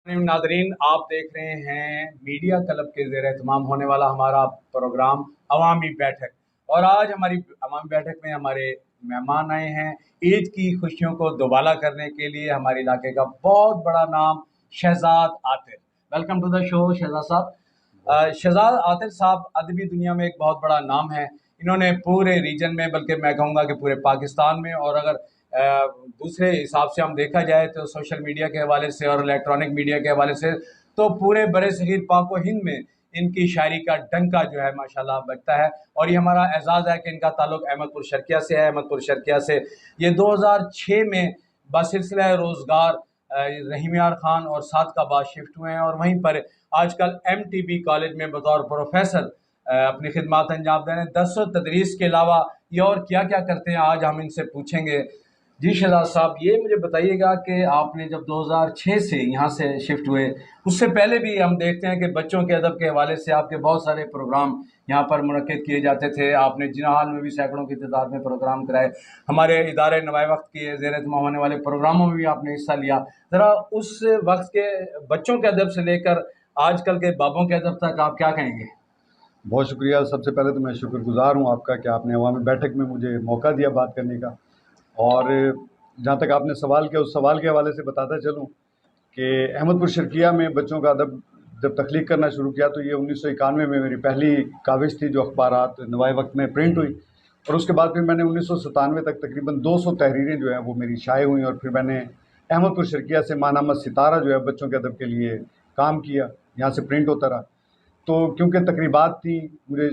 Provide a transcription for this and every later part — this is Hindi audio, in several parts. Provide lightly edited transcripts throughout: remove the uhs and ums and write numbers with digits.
नादरीन, आप देख रहे हैं मीडिया क्लब के ज़ेर एहतमाम होने वाला हमारा प्रोग्राम अवामी बैठक। और आज हमारी अवामी बैठक में हमारे मेहमान आए हैं ईद की खुशियों को दोबाला करने के लिए। हमारे इलाके का बहुत बड़ा नाम Shehzad Atir. Welcome to the show Shehzad साहब। शहजाद आतिर साहब अदबी दुनिया में एक बहुत बड़ा नाम है। इन्होंने पूरे रीजन में, बल्कि मैं कहूँगा कि पूरे पाकिस्तान में, और अगर दूसरे हिसाब से हम देखा जाए तो सोशल मीडिया के हवाले से और इलेक्ट्रॉनिक मीडिया के हवाले से, तो पूरे बड़े सगीर पाक व हिंद में इनकी शायरी का डंका जो है माशाल्लाह बजता है। और ये हमारा एजाज़ है कि इनका ताल्लुक अहमदपुर शर्किया से है। अहमदपुर शर्किया से ये 2006 में बसिलसिला रोज़गार रहीम यार खान और सादकाबाद शिफ्ट हुए हैं, और वहीं पर आजकल MTB कॉलेज में बतौर प्रोफेसर अपनी खिदमत अंजाम दे रहे हैं। दस तदरीस के अलावा ये और क्या क्या करते हैं, आज हम इनसे पूछेंगे। जी शहजाद साहब, ये मुझे बताइएगा कि आपने जब 2006 से यहाँ से शिफ्ट हुए, उससे पहले भी हम देखते हैं कि बच्चों के अदब के हवाले से आपके बहुत सारे प्रोग्राम यहाँ पर मुनक्किद किए जाते थे। आपने जिनाहाल में भी सैकड़ों की तादाद में प्रोग्राम कराए। हमारे इदारे नवाए वक्त के ज़ेर एहतमाम होने वाले प्रोग्रामों में भी आपने हिस्सा लिया। ज़रा उस वक्त के बच्चों के अदब से लेकर आजकल के बाबों के अदब तक आप क्या कहेंगे? बहुत शुक्रिया। सबसे पहले तो मैं शुक्रगुज़ार हूँ आपका कि आपने अवामी बैठक में मुझे मौका दिया बात करने का। और जहाँ तक आपने सवाल किया, उस सवाल के हवाले से बताता चलूँ कि अहमदपुर शर्किया में बच्चों का अदब जब तख्लीक करना शुरू किया तो ये 1991 में मेरी पहली काविश थी जो अखबारात नवाए वक्त में प्रिंट हुई। और उसके बाद फिर मैंने 1997 तक तकरीबन 200 तहरीरें जो हैं वो मेरी शाये हुई। और फिर मैंने अहमदपुर शर्किया से मानामा सितारा जो है बच्चों के अदब के लिए काम किया, यहाँ से प्रिंट होता रहा। तो क्योंकि तकरीबात थी, मुझे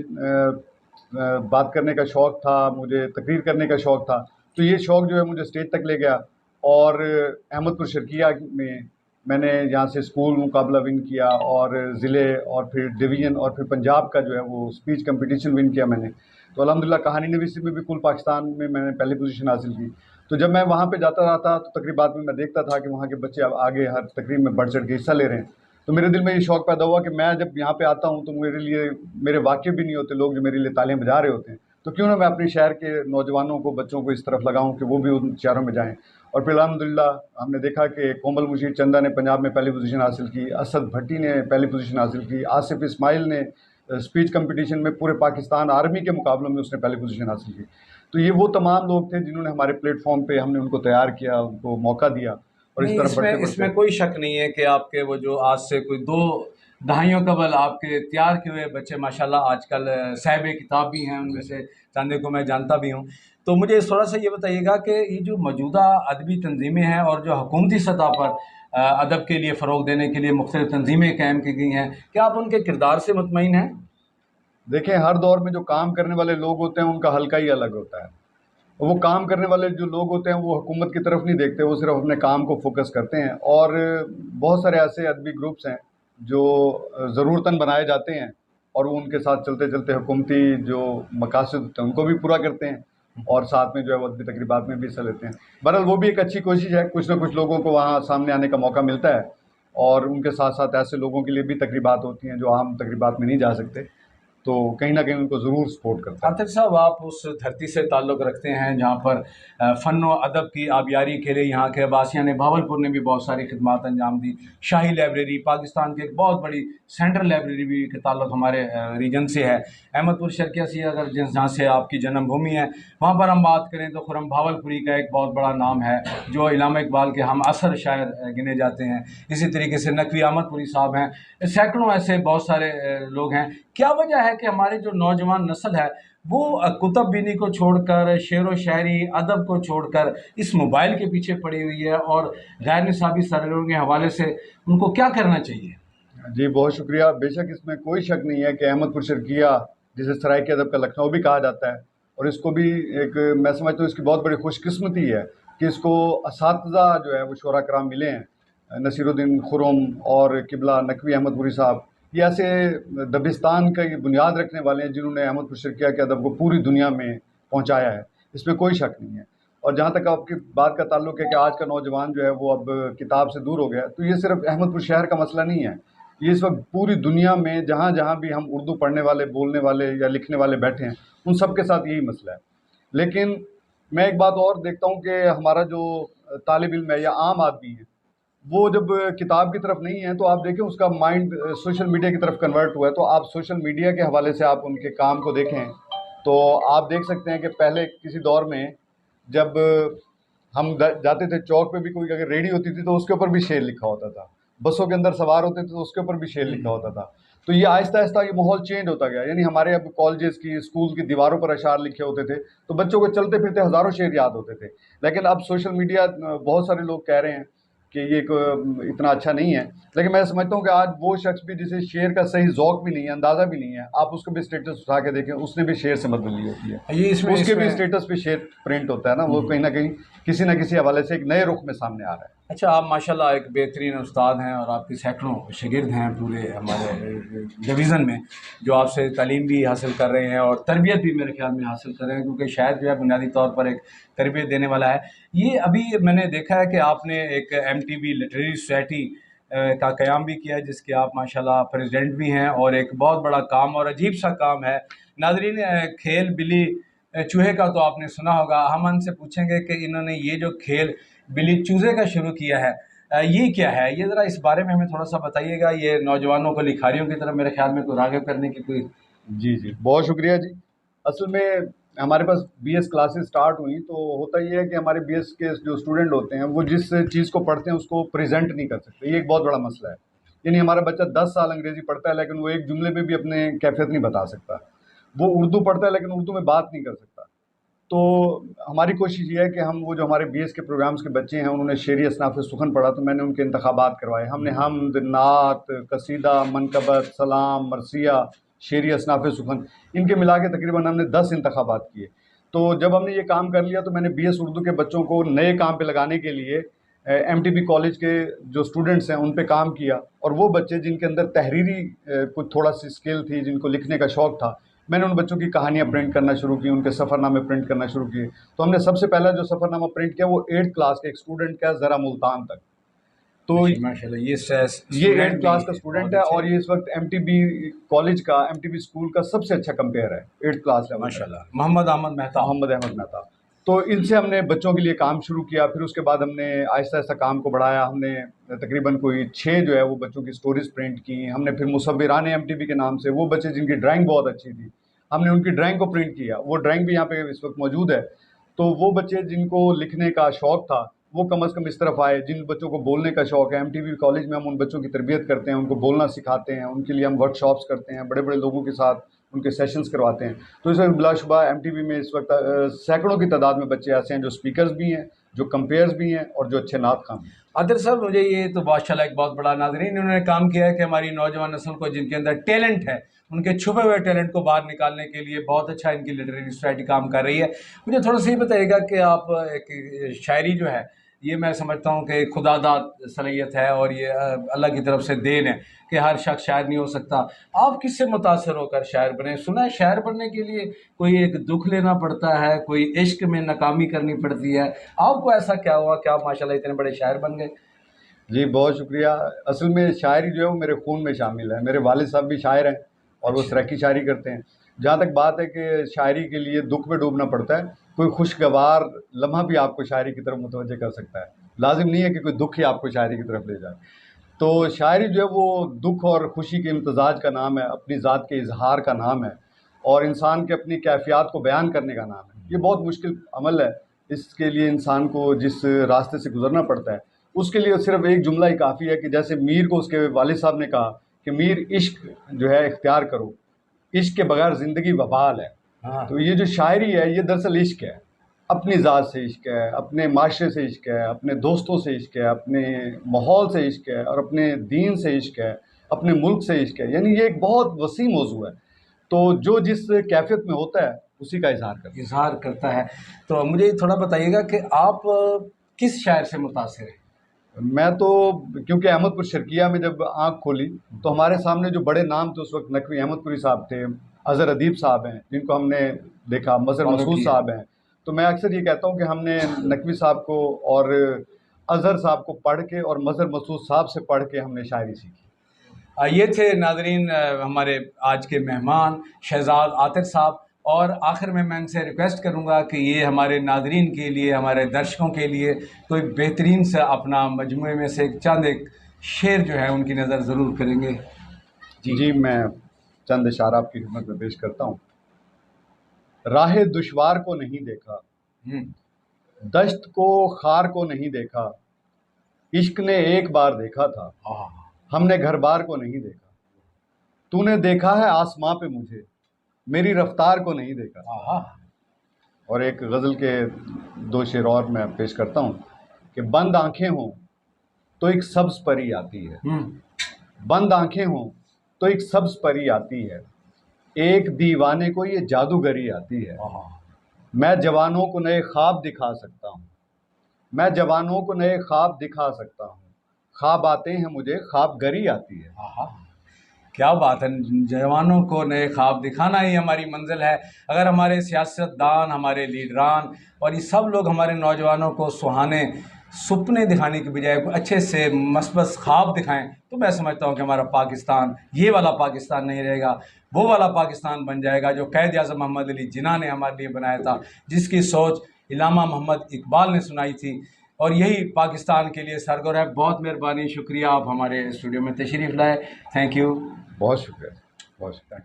बात करने का शौक़ था, मुझे तकरीर करने का शौक़ था, तो ये शौक़ जो है मुझे स्टेज तक ले गया। और अहमदपुर शर्किया में मैंने यहाँ से स्कूल मुकाबला विन किया, और ज़िले, और फिर डिवीज़न, और फिर पंजाब का जो है वो स्पीच कंपटीशन विन किया मैंने। तो अल्हम्दुलिल्लाह कहानी नवीसी में भी कुल पाकिस्तान में मैंने पहली पोजीशन हासिल की। तो जब मैं वहाँ पे जाता रहा था तो तकरीबात में मैं देखता था कि वहाँ के बच्चे अब आगे हर तकरीब में बढ़ चढ़ के हिस्सा ले रहे हैं। तो मेरे दिल में ये शौक़ पैदा हुआ कि मैं जब यहाँ पे आता हूँ तो मेरे लिए, मेरे वाकिफ़ भी नहीं होते लोग जो मेरे लिए तालियां बजा रहे होते हैं, तो क्यों ना मैं अपने शहर के नौजवानों को, बच्चों को इस तरफ लगाऊं कि वो भी उन शहरों में जाएं। और फिर अल्हम्दुलिल्लाह हमने देखा कि कोमल मुशीर चंदा ने पंजाब में पहली पोजीशन हासिल की, असद भट्टी ने पहली पोजीशन हासिल की, आसिफ इस्माइल ने स्पीच कंपटीशन में पूरे पाकिस्तान आर्मी के मुकाबलों में उसने पहली पोजीशन हासिल की। तो ये वो तमाम लोग थे जिन्होंने हमारे प्लेटफॉर्म पे हमने उनको तैयार किया, उनको मौका दिया, और इस नहीं, तरह इसमें बढ़ते इसमें बढ़ते कोई शक नहीं है कि आपके वो जो आज से कोई 2 दहाइयों कबल आपके तैयार किए हुए बच्चे माशाल्लाह आजकल साहिब किताब भी हैं, उनमें से चंद को मैं जानता भी हूँ। तो मुझे थोड़ा-सा ये बताइएगा कि ये जो मौजूदा अदबी तंज़ीमें हैं और जो हुकूमती सतह पर अदब के लिए फ़रोग़ देने के लिए मुख्तलिफ़ तंज़ीमें कायम की गई हैं, क्या आप उनके किरदार से मुतमईन हैं? देखें, हर दौर में जो काम करने वाले लोग होते हैं उनका हल्का ही अलग होता है। वो काम करने वाले जो लोग होते हैं वो हुकूमत की तरफ नहीं देखते, वो सिर्फ अपने काम को फोकस करते हैं। और बहुत सारे ऐसे अदबी ग्रुप्स हैं जो ज़रूरतन बनाए जाते हैं, और वो उनके साथ चलते चलते हुकूमती जो मकासद होते हैं उनको भी पूरा करते हैं, और साथ में जो है वो अदबी तकरीबात में भी हिस्सा लेते हैं। बहरहाल वो भी एक अच्छी कोशिश है, कुछ ना कुछ लोगों को वहाँ सामने आने का मौका मिलता है, और उनके साथ साथ ऐसे लोगों के लिए भी तकरीबात होती हैं जो आम तकरीबात में नहीं जा सकते, तो कहीं ना कहीं उनको ज़रूर सपोर्ट करता है। आतिफ साहब, आप उस धरती से ताल्लुक़ रखते हैं जहाँ पर फ़न व अदब की आबियारी के लिए यहाँ के अब्बासियों ने, भावलपुर ने भी बहुत सारी खिदमत अंजाम दी। शाही लाइब्रेरी, पाकिस्तान की एक बहुत बड़ी सेंट्रल लाइब्रेरी भी का ताल्लुक़ हमारे रीजन से है। अहमदपुर शर्किया से अगर जहाँ से आपकी जन्मभूमि है, वहाँ पर हम बात करें तो खुर्रम भावलपुरी का एक बहुत बड़ा नाम है, जो इल्लामा इकबाल के हम असर शायर गिने जाते हैं। इसी तरीके से नकवी अहमदपुरी साहब हैं, सैकड़ों ऐसे बहुत सारे लोग हैं। क्या वजह है कि हमारे जो नौजवान नस्ल है वो कुतुब बीनी को छोड़कर, शेर व शायरी, अदब को छोड़कर इस मोबाइल के पीछे पड़ी हुई है, और गैर निसाबी सरगर्मियों के हवाले से उनको क्या करना चाहिए? जी, बहुत शुक्रिया। बेशक इसमें कोई शक नहीं है कि अहमदपुर शर्किया, जिसे सराय अदब का लखनऊ भी कहा जाता है, और इसको भी एक, मैं समझता हूँ इसकी बहुत बड़ी खुशकिस्मती है कि इसको असातिज़ा जो है वो शोरा कराम मिले हैं। नसीरुद्दीन खुर्रम और किबला नकवी अहमदपुरी साहब, ये ऐसे दबिस्तान का ये बुनियाद रखने वाले हैं जिन्होंने अहमदपुर शर्किया के अदब को पूरी दुनिया में पहुँचाया है, इसमें कोई शक नहीं है। और जहाँ तक आपकी बात का ताल्लुक है कि आज का नौजवान जो है वो अब किताब से दूर हो गया है, तो ये सिर्फ अहमदपुर शहर का मसला नहीं है। ये इस वक्त पूरी दुनिया में जहाँ जहाँ भी हम उर्दू पढ़ने वाले, बोलने वाले या लिखने वाले बैठे हैं, उन सब के साथ यही मसला है। लेकिन मैं एक बात और देखता हूँ कि हमारा जो तालिब इल्म है या आम आदमी है, वो जब किताब की तरफ नहीं है तो आप देखें उसका माइंड सोशल मीडिया की तरफ कन्वर्ट हुआ है। तो आप सोशल मीडिया के हवाले से आप उनके काम को देखें तो आप देख सकते हैं कि पहले किसी दौर में जब हम जाते थे चौक पे भी कोई अगर रेडी होती थी तो उसके ऊपर भी शेर लिखा होता था, बसों के अंदर सवार होते थे तो उसके ऊपर भी शेर लिखा होता था। तो ये आहिस्ता आहिस्ता ये माहौल चेंज होता गया, यानी हमारे अब कॉलेजेस की स्कूल की दीवारों पर अशार लिखे होते थे तो बच्चों को चलते फिरते हज़ारों शेर याद होते थे। लेकिन अब सोशल मीडिया बहुत सारे लोग कह रहे हैं कि ये इतना अच्छा नहीं है, लेकिन मैं समझता हूँ कि आज वो शख्स भी जिसे शेर का सही ज़ौक़ भी नहीं है, अंदाज़ा भी नहीं है, आप उसको भी स्टेटस उठा के देखें, उसने भी शेर से मदद ली होती है, ये उसके भी स्टेटस पे शेर प्रिंट होता है ना, वो कहीं ना कहीं किसी न किसी हवाले से एक नए रुख में सामने आ रहा है। अच्छा, आप माशाल्लाह एक बेहतरीन उस्ताद हैं और आपके सैकड़ों शागिर्द हैं पूरे हमारे डिवीज़न में जो आपसे तालीम भी हासिल कर रहे हैं और तरबियत भी मेरे ख्याल में हासिल कर रहे हैं, क्योंकि शायर जो है बुनियादी तौर पर एक तरबियत देने वाला है। ये अभी मैंने देखा है कि आपने एक MTB लिटरेरी सोसाइटी का क़याम भी किया है जिसके आप माशाल्लाह प्रेसिडेंट भी हैं, और एक बहुत बड़ा काम और अजीब सा काम है। नाज़रीन, खेल बिल्ली चूहे का तो आपने सुना होगा। हम उनसे पूछेंगे कि इन्होंने ये जो खेल बिल्ली चूजे का शुरू किया है, ये क्या है? ये ज़रा इस बारे में हमें थोड़ा-सा बताइएगा। ये नौजवानों को लिखारियों की तरफ मेरे ख्याल में कोई राग़िब करने की कोई। जी, जी, बहुत शुक्रिया जी। असल में हमारे पास BS क्लासेस स्टार्ट हुई तो होता ये है कि हमारे BS के जो स्टूडेंट होते हैं वो जिस चीज़ को पढ़ते हैं उसको प्रेज़ेंट नहीं कर सकते, ये एक बहुत बड़ा मसला है। यानी हमारा बच्चा 10 साल अंग्रेज़ी पढ़ता है लेकिन वो एक जुमले में भी अपने कैफ़ियत नहीं बता सकता। वो उर्दू पढ़ता है लेकिन उर्दू में बात नहीं कर सकता। तो हमारी कोशिश ये है कि हम वो जो हमारे BS के प्रोग्राम्स के बच्चे हैं उन्होंने शेरी असनाफ़े सुख़न पढ़ा तो मैंने उनके इंतख़ाबात करवाए। हमने हम्द, नात, कसीदा, मनक़बत, सलाम, मरसिया, शेरी असनाफ़े सुख़न इनके मिला के तकरीबन हमने 10 इंतख़ाबात किए। तो जब हमने ये काम कर लिया तो मैंने BS उर्दू के बच्चों को नए काम पे लगाने के लिए MTB कॉलेज के जो स्टूडेंट्स हैं उन पे काम किया, और वो बच्चे जिनके अंदर तहरीरी कुछ थोड़ा सी स्किल थी, जिनको लिखने का शौक़ था, मैंने उन बच्चों की कहानियाँ प्रिंट करना शुरू की, उनके सफ़रनामे प्रिंट करना शुरू किए। तो हमने सबसे पहला जो सफ़रनामा प्रिंट किया वो 8th क्लास के एक स्टूडेंट का, ज़रा मुल्तान तक। तो माशाल्लाह ये 8th क्लास का स्टूडेंट है और ये इस वक्त MTB कॉलेज का, MTB स्कूल का सबसे अच्छा कंपेयर है 8th क्लास लेवल। माशाल्लाह, मोहम्मद अहमद मेहता। तो इनसे हमने बच्चों के लिए काम शुरू किया। फिर उसके बाद हमने आहिस्ता आहिस्ता काम को बढ़ाया। हमने तकरीबन कोई 6 जो है वो बच्चों की स्टोरीज़ प्रिंट की। हमने फिर मुसव्विराने MTB के नाम से, वो बच्चे जिनकी ड्राइंग बहुत अच्छी थी, हमने उनकी ड्राइंग को प्रिंट किया। वो ड्राइंग भी यहाँ पे इस वक्त मौजूद है। तो वो बच्चे जिनको लिखने का शौक़ था वो कम अज़ कम इस तरफ आए। जिन बच्चों को बोलने का शौक़ है, MTB कॉलेज में हम उन बच्चों की तरबियत करते हैं, उनको बोलना सिखाते हैं, उनके लिए हम वर्कशॉप्स करते हैं, बड़े बड़े लोगों के साथ उनके सेशंस करवाते हैं। तो इस वक्त बिलाशुबा MTB में इस वक्त सैकड़ों की तादाद में बच्चे ऐसे हैं जो स्पीकर्स भी हैं, जो कंपेयर्स भी हैं और जो अच्छे नात ख़्वान हैं। आदिल साहब, मुझे ये तो माशाल्लाह एक बहुत बड़ा नाज़रीन इन्होंने काम किया है कि हमारी नौजवान नस्ल को जिनके अंदर टैलेंट है उनके छुपे हुए टैलेंट को बाहर निकालने के लिए बहुत अच्छा इनकी लिटरेरी सोसाइटी काम कर रही है। मुझे थोड़ा सा ये बताइएगा कि आप एक शायरी जो है ये मैं समझता हूँ कि खुदादाद सलाहियत है और ये अल्लाह की तरफ से देन है कि हर शख्स शायर नहीं हो सकता। आप किससे मुतासर होकर शायर बने? सुना है शायर बनने के लिए कोई एक दुख लेना पड़ता है, कोई इश्क में नाकामी करनी पड़ती है। आपको ऐसा क्या हुआ कि आप माशाल्लाह इतने बड़े शायर बन गए? जी, बहुत शुक्रिया। असल में शायरी जो है वो मेरे खून में शामिल है। मेरे वालिद साहब भी शायर हैं और वो सराकी शायरी करते हैं। जहाँ तक बात है कि शायरी के लिए दुख में डूबना पड़ता है, कोई खुशगवार लम्हा भी आपको शायरी की तरफ मुतवज्जे कर सकता है। लाज़िम नहीं है कि कोई दुःख ही आपको शायरी की तरफ ले जाए। तो शायरी जो है वो दुःख और खुशी के इम्तिज़ाज का नाम है, अपनी ज़ात के इज़हार का नाम है और इंसान के अपनी कैफ़ियत को बयान करने का नाम है। ये बहुत मुश्किल अमल है। इसके लिए इंसान को जिस रास्ते से गुज़रना पड़ता है, उसके लिए सिर्फ़ एक जुमला ही काफ़ी है कि जैसे मीर को उसके वालिद साहब ने कहा कि मीर इश्क जो है इख्तियार करो, इश्क के बगैर ज़िंदगी वबाल है। हाँ। तो ये जो शायरी है ये दरअसल इश्क है। अपनी ज़ात से इश्क है, अपने माशरे से इश्क है, अपने दोस्तों से इश्क है, अपने माहौल से इश्क है और अपने दीन से इश्क है, अपने मुल्क से इश्क है। यानी ये एक बहुत वसी मौज़ू है। तो जो जिस कैफ़ियत में होता है उसी का इज़हार करता है। तो मुझे थोड़ा बताइएगा कि आप किस शायर से मुतासिर हैं? मैं तो क्योंकि अहमदपुर शर्किया में जब आँख खोली तो हमारे सामने जो बड़े नाम थे उस वक्त नकवी अहमदपुरी साहब थे, अज़हर अदीब साहब हैं जिनको हमने देखा, मज़हर मसूद साहब हैं। तो मैं अक्सर ये कहता हूँ कि हमने नकवी साहब को और अज़हर साहब को पढ़ के और मज़हर मसूद साहब से पढ़ के हमने शायरी सीखी। ये थे नाज़रीन हमारे आज के मेहमान शहजाद आतिफ साहब। और आखिर में मैं इनसे रिक्वेस्ट करूंगा कि ये हमारे नाजरीन के लिए, हमारे दर्शकों के लिए कोई बेहतरीन सा अपना मजमूए में से चंद एक शेर जो है उनकी नज़र ज़रूर करेंगे। जी, मैं चंद इशारा आपकी खिदमत में पेश करता हूँ। राह दुश्वार को नहीं देखा, दश्त को खार को नहीं देखा, इश्क ने एक बार देखा था, हमने घर बार को नहीं देखा। तूने देखा है आसमां पे मुझे, मेरी रफ्तार को नहीं देखा। और एक गज़ल के दो शेर और मैं पेश करता हूँ कि बंद आंखें हों तो एक सब्ज़ परी आती है, बंद आंखें हों तो एक सब्ज़ परी आती है, एक दीवाने को ये जादूगरी आती है। मैं जवानों को नए ख्वाब दिखा सकता हूँ, मैं जवानों को नए ख्वाब दिखा सकता हूँ, ख्वाब आते हैं मुझे, ख्वाबगरी आती है। क्या बात है, जवानों को नए ख्वाब दिखाना ही हमारी मंजिल है। अगर हमारे सियासतदान, हमारे लीडरान और ये सब लोग हमारे नौजवानों को सुहाने सपने दिखाने के बजाय अच्छे से मसबस ख्वाब दिखाएं, तो मैं समझता हूँ कि हमारा पाकिस्तान ये वाला पाकिस्तान नहीं रहेगा, वो वाला पाकिस्तान बन जाएगा जो क़ायद आज़म मोहम्मद अली जिन्ना ने हमारे लिए बनाया था, जिसकी सोच इल्लामा मोहम्मद इकबाल ने सुनाई थी, और यही पाकिस्तान के लिए सरगोर है। बहुत मेहरबानी, शुक्रिया, आप हमारे स्टूडियो में तशरीफ़ लाए। Thank you. बहुत शुक्रिया, बहुत शुक्रिया।